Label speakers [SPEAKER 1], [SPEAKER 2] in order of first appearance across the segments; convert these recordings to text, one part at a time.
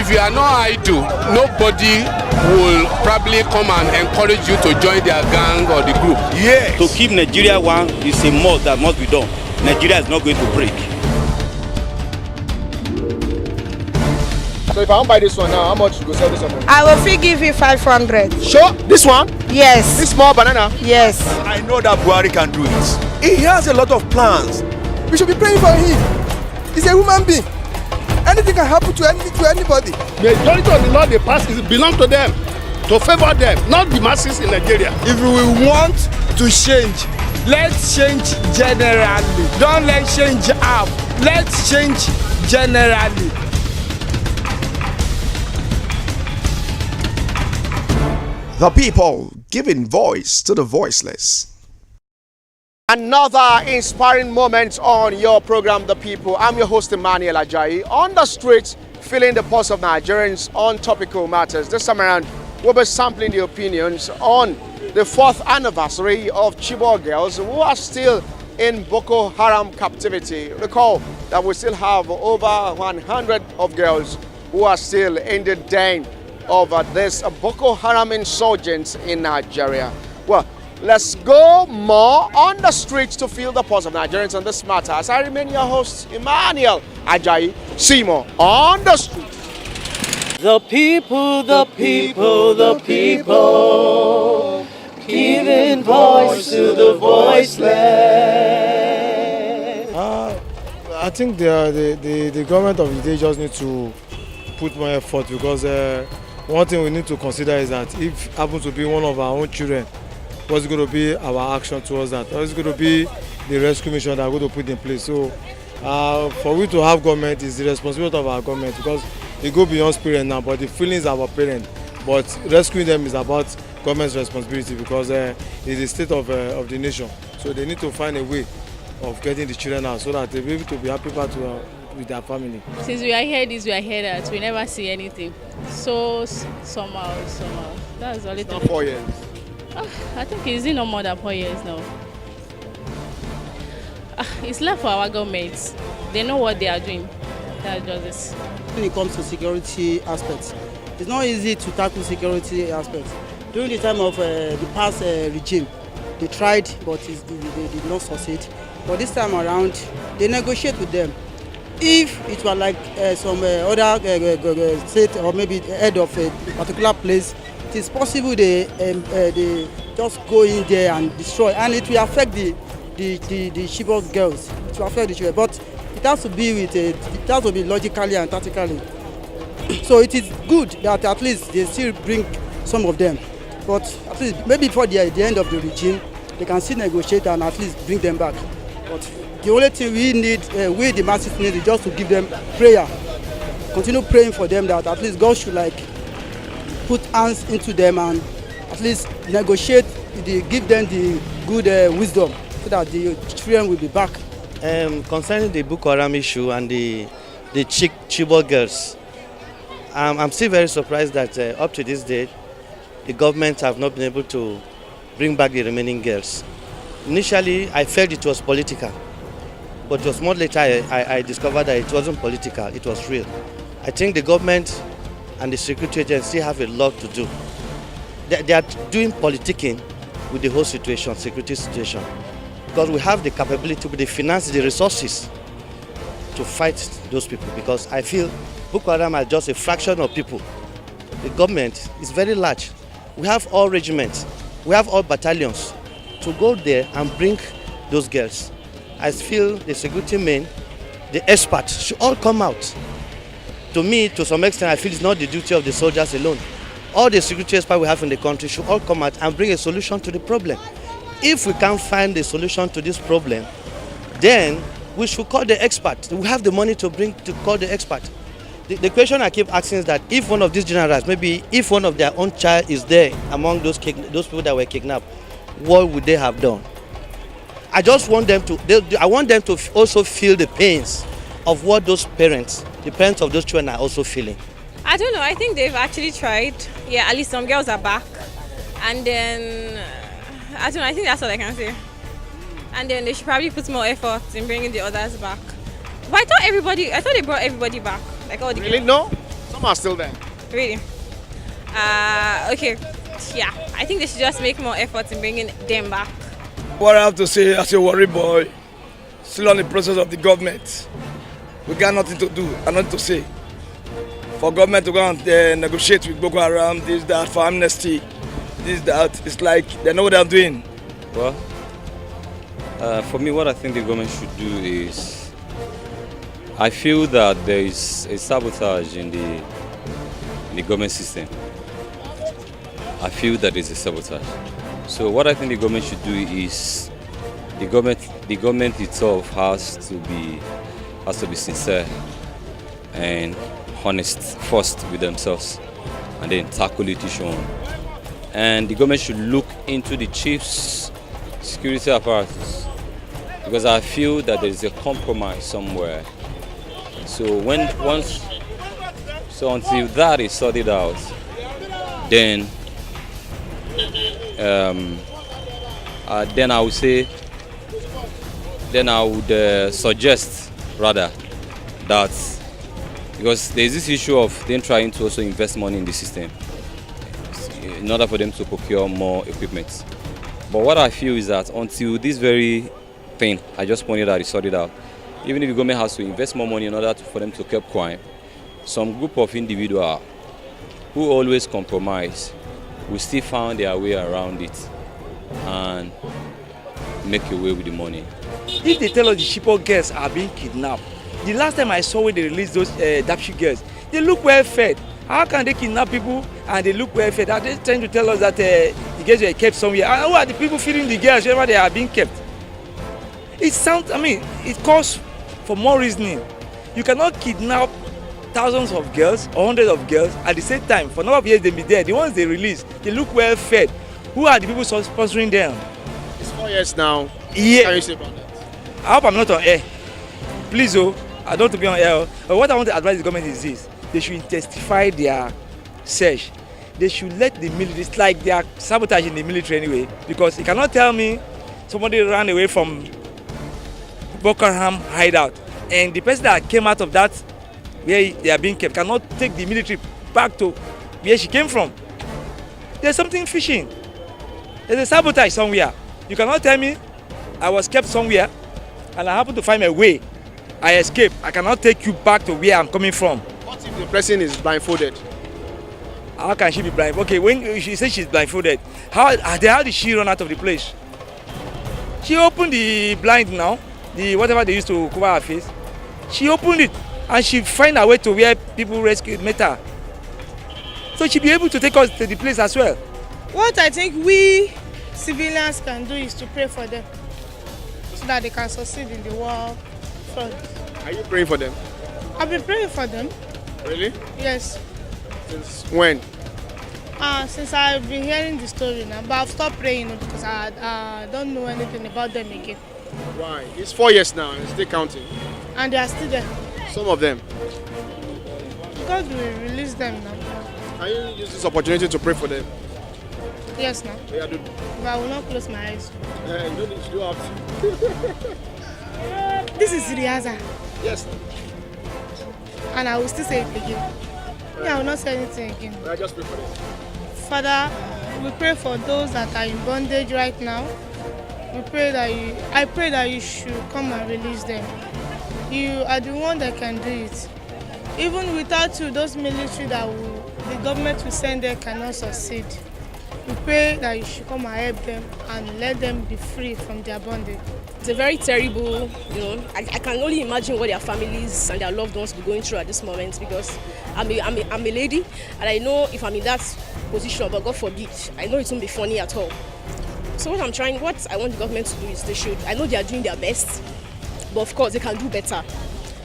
[SPEAKER 1] if you are not idle, nobody will probably come and encourage you to join their gang or the group.
[SPEAKER 2] Yes.
[SPEAKER 3] To keep Nigeria one is a must that must be done. Nigeria is not going to break.
[SPEAKER 2] So if I want to buy this one now, how much you go sell this one?
[SPEAKER 4] I will free give you 500.
[SPEAKER 2] Sure, this one?
[SPEAKER 4] Yes.
[SPEAKER 2] This small banana?
[SPEAKER 4] Yes.
[SPEAKER 2] I know that Buhari can do it. He has a lot of plans.
[SPEAKER 5] We should be praying for him. He's a human being. Anything can happen to anybody.
[SPEAKER 1] The majority of the law they pass belong to them, to favor them, not the masses in Nigeria.
[SPEAKER 5] If we want to change, let's change generally. Don't let change up. Let's change generally.
[SPEAKER 2] The people giving voice to the voiceless. Another inspiring moment on your program, The People. I'm your host, Emmanuel Ajayi. On the streets, feeling the pulse of Nigerians on topical matters. This time around, we'll be sampling the opinions on the 4th anniversary of Chibok girls who are still in Boko Haram captivity. Recall that we still have over 100 of girls who are still in the den of this Boko Haram insurgents in Nigeria. Well, let's go more on the streets to feel the pulse of Nigerians on this matter. As I remain your host, Emmanuel Ajayi. See more on the street.
[SPEAKER 6] The people, the people, the people, giving voice to the voiceless.
[SPEAKER 7] I think the government of the day just need to put more effort, because one thing we need to consider is that if it happens to be one of our own children, what's going to be our action towards that? What's going to be the rescue mission that we're going to put in place? So for we to have government is the responsibility of our government, because they go beyond parents now, but the feelings of our parents. But rescuing them is about government's responsibility, because it's the state of the nation. So they need to find a way of getting the children out so that they'll be able to be happy with their family.
[SPEAKER 8] Since we are here this, we are here that, we never see anything. So somehow. That's the only thing.
[SPEAKER 2] 4 years.
[SPEAKER 8] I think it's no more than 4 years now. It's left for our government. They know what they are doing. That's just it.
[SPEAKER 9] When it comes to security aspects, it's not easy to tackle security aspects. During the time of the past regime, they tried, but they did not succeed. But this time around, they negotiate with them. If it were like some other state or maybe head of a particular place, it is possible they just go in there and destroy, and it will affect the Chibok girls. It will affect the children, but it has to be it has to be logically and tactically. So it is good that at least they still bring some of them, but at least maybe before the end of the regime, they can still negotiate and at least bring them back. But the only thing we need, we the masses need, is just to give them prayer. Continue praying for them, that at least God should put hands into them and at least negotiate, give them the good wisdom so that the children will be back.
[SPEAKER 6] Concerning the Boko Haram issue and the Chibok girls, I'm still very surprised that up to this date, the government have not been able to bring back the remaining girls. Initially, I felt it was political, but it was more later I discovered that it wasn't political, it was real. I think the government and the security agency have a lot to do. They are doing politicking with the whole situation, security situation, because we have the capability, with the finance, the resources to fight those people, because I feel Boko Haram are just a fraction of people. The government is very large. We have all regiments, we have all battalions to go there and bring those girls. I feel the security men, the experts should all come out. To me, to some extent, I feel it's not the duty of the soldiers alone. All the security experts we have in the country should all come out and bring a solution to the problem. If we can't find a solution to this problem, then we should call the expert. We have the money to call the expert. The question I keep asking is that if one of these generals, maybe if one of their own child is there among those people that were kidnapped, what would they have done? I just want them to, I want them to also feel the pains of what those parents, the parents of those children are also feeling.
[SPEAKER 8] I don't know, I think they've actually tried. Yeah, at least some girls are back. And then, I don't know, I think that's all I can say. And then they should probably put more effort in bringing the others back. But I thought they brought everybody back. Like all the
[SPEAKER 2] Really?
[SPEAKER 8] girls.
[SPEAKER 2] No? Some are still there.
[SPEAKER 8] Really? Okay. Yeah, I think they should just make more effort in bringing them back.
[SPEAKER 5] What I have to say as a worry boy, still on the process of the government. We got nothing to do and nothing to say. For government to go and negotiate with Boko Haram, this, that, for amnesty, this, that, it's like they know what they're doing.
[SPEAKER 10] Well, for me, what I think the government should do is, I feel that there is a sabotage in the government system. I feel that there's a sabotage. So what I think the government should do is, the government itself has to be sincere and honest first with themselves, and then tackle it issue on. And the government should look into the chief's security apparatus, because I feel that there is a compromise somewhere. So until that is sorted out, then I would say, then I would suggest rather that, because there is this issue of them trying to also invest money in the system in order for them to procure more equipment. But what I feel is that until this very thing I just pointed out is sorted out, even if the government has to invest more money in order for them to curb crime, some group of individuals who always compromise will still find their way around it and make away with the money.
[SPEAKER 11] If they tell us the Chibok girls are being kidnapped, the last time I saw when they released those Dapshi girls, they look well fed. How can they kidnap people and they look well fed? Are they trying to tell us that the girls were kept somewhere? And who are the people feeding the girls wherever they are being kept? It calls for more reasoning. You cannot kidnap thousands of girls or hundreds of girls at the same time. For a number of years, they'll be there. The ones they release, they look well fed. Who are the people sponsoring them?
[SPEAKER 2] It's 4 years now.
[SPEAKER 11] Yeah.
[SPEAKER 2] What can you say about that?
[SPEAKER 11] I hope I'm not on air. Please, I don't want to be on air. But what I want to advise the government is this: they should intensify their search. They should let the military, it's like they are sabotaging the military anyway, because you cannot tell me somebody ran away from Boko Haram hideout and the person that came out of that where they are being kept cannot take the military back to where she came from. There's something fishing. There's a sabotage somewhere. You cannot tell me I was kept somewhere and I happen to find my way. I escape. I cannot take you back to where I'm coming from.
[SPEAKER 2] What if the person is blindfolded?
[SPEAKER 11] How can she be blind? Okay, when she says she's blindfolded, how did she run out of the place? She opened the blind now, the whatever they used to cover her face. She opened it and she find her way to where people met her. So she'll be able to take us to the place as well.
[SPEAKER 4] What I think we civilians can do is to pray for them so that they can succeed in the war front.
[SPEAKER 2] Are you praying for them?
[SPEAKER 4] I've been praying for them.
[SPEAKER 2] Really?
[SPEAKER 4] Yes.
[SPEAKER 2] Since when?
[SPEAKER 4] Since I've been hearing the story now, but I've stopped praying because I don't know anything about them again.
[SPEAKER 2] Why? It's 4 years now and it's still counting.
[SPEAKER 4] And they are still there.
[SPEAKER 2] Some of them.
[SPEAKER 4] God will release them now.
[SPEAKER 2] Can you use this opportunity to pray for them?
[SPEAKER 4] Yes, now.
[SPEAKER 2] Yeah, do.
[SPEAKER 4] But I will not close my eyes.
[SPEAKER 2] You don't have to.
[SPEAKER 4] This is Riaza.
[SPEAKER 2] Yes.
[SPEAKER 4] And I will still say it again. Yeah, I will not say anything again.
[SPEAKER 2] I just pray for them.
[SPEAKER 4] Father, we pray for those that are in bondage right now. I pray that you should come and release them. You are the one that can do it. Even without you, those military the government will send there cannot succeed. We pray that you should come and help them and let them be free from their bondage.
[SPEAKER 12] It's a very terrible, I can only imagine what their families and their loved ones will be going through at this moment, because I'm a lady and I know if I'm in that position, but God forbid, I know it won't be funny at all. So what I want the government to do is I know they are doing their best, but of course they can do better.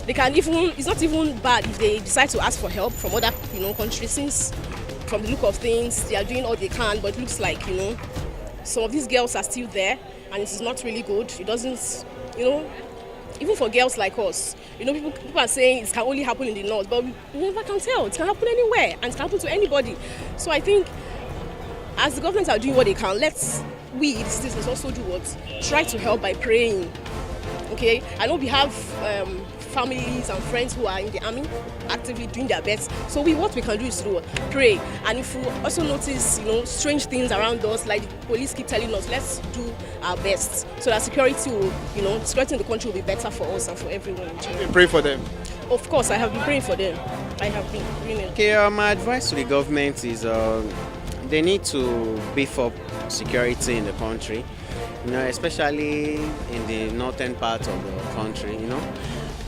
[SPEAKER 12] They can it's not even bad if they decide to ask for help from other countries, since from the look of things they are doing all they can, but it looks like some of these girls are still there and it is not really good. It doesn't, even for girls like us, people are saying it can only happen in the north, but we never can tell. It can happen anywhere and it can happen to anybody. So I think as the governments are doing what they can, let's we, the citizens, also do what? Try to help by praying. Okay, I know we have families and friends who are in the army actively doing their best. So what we can do is to pray. And if we also notice, strange things around us, like the police keep telling us, let's do our best so that security will, security in the country will be better for us and for everyone in general.
[SPEAKER 2] Pray for them.
[SPEAKER 12] Of course, I have been praying for them. I have been doing it.
[SPEAKER 13] Okay, my advice to the government is they need to beef up security in the country, especially in the northern part of the country.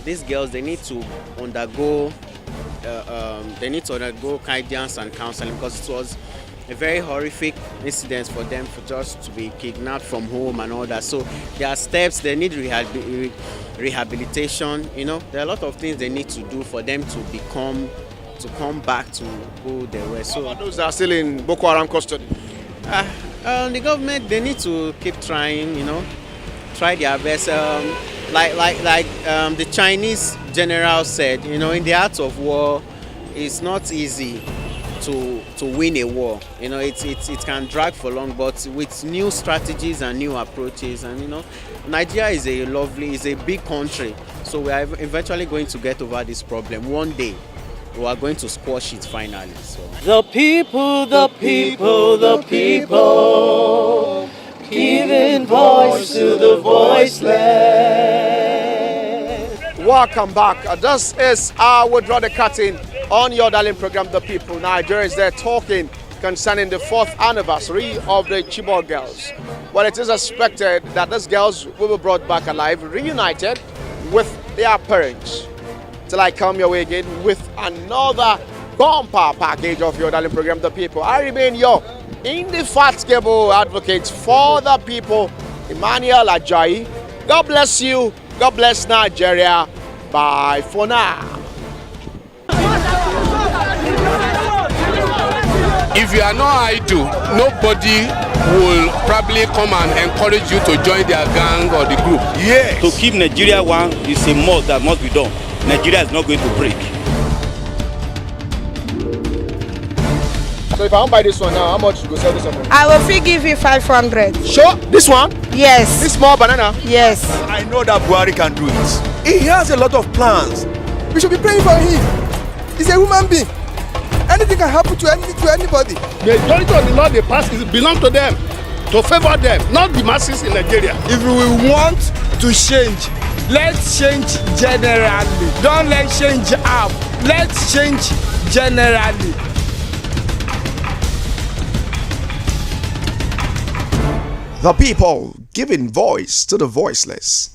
[SPEAKER 13] These girls, they need to undergo guidance and counseling, because it was a very horrific incident for them just to be kidnapped from home and all that. So there are steps, they need rehabilitation. There are a lot of things they need to do for them to come back to who they were. So
[SPEAKER 2] how about those that are still in Boko Haram custody?
[SPEAKER 13] The government, they need to keep trying, try their best. Like the Chinese general said, in the art of war, it's not easy to win a war. It can drag for long, but with new strategies and new approaches, and Nigeria is a big country, so we are eventually going to get over this problem. One day, we are going to squash it finally. So.
[SPEAKER 14] The people, giving voice to the voiceless.
[SPEAKER 2] Welcome back. This is how we draw the curtain on your darling program, The People. Nigeria is there talking concerning the 4th anniversary of the Chibok girls. Well, it is expected that these girls will be brought back alive, reunited with their parents. Till I come your way again with another bumper package of your darling program, The People. I remain your indefatigable advocate for the people, Emmanuel Ajayi. God bless you. God bless Nigeria. Bye for now.
[SPEAKER 1] If you are not idle, nobody will probably come and encourage you to join their gang or the group.
[SPEAKER 3] Yes. To keep Nigeria one is a must that must be done. Nigeria is not going to break.
[SPEAKER 2] So if I want to buy this one now, how much you go sell this one?
[SPEAKER 15] I will fee give you 500.
[SPEAKER 2] Sure? This one?
[SPEAKER 15] Yes.
[SPEAKER 2] This small banana?
[SPEAKER 15] Yes.
[SPEAKER 16] I know that Buhari can do it. He has a lot of plans. We should be praying for him. He's a human being. Anything can happen to anybody.
[SPEAKER 17] The majority of the law they pass belong to them, to favor them, not the masses in Nigeria.
[SPEAKER 16] If we want to change, let's change generally. Don't let's change half. Let's change generally.
[SPEAKER 18] The People, giving voice to the voiceless.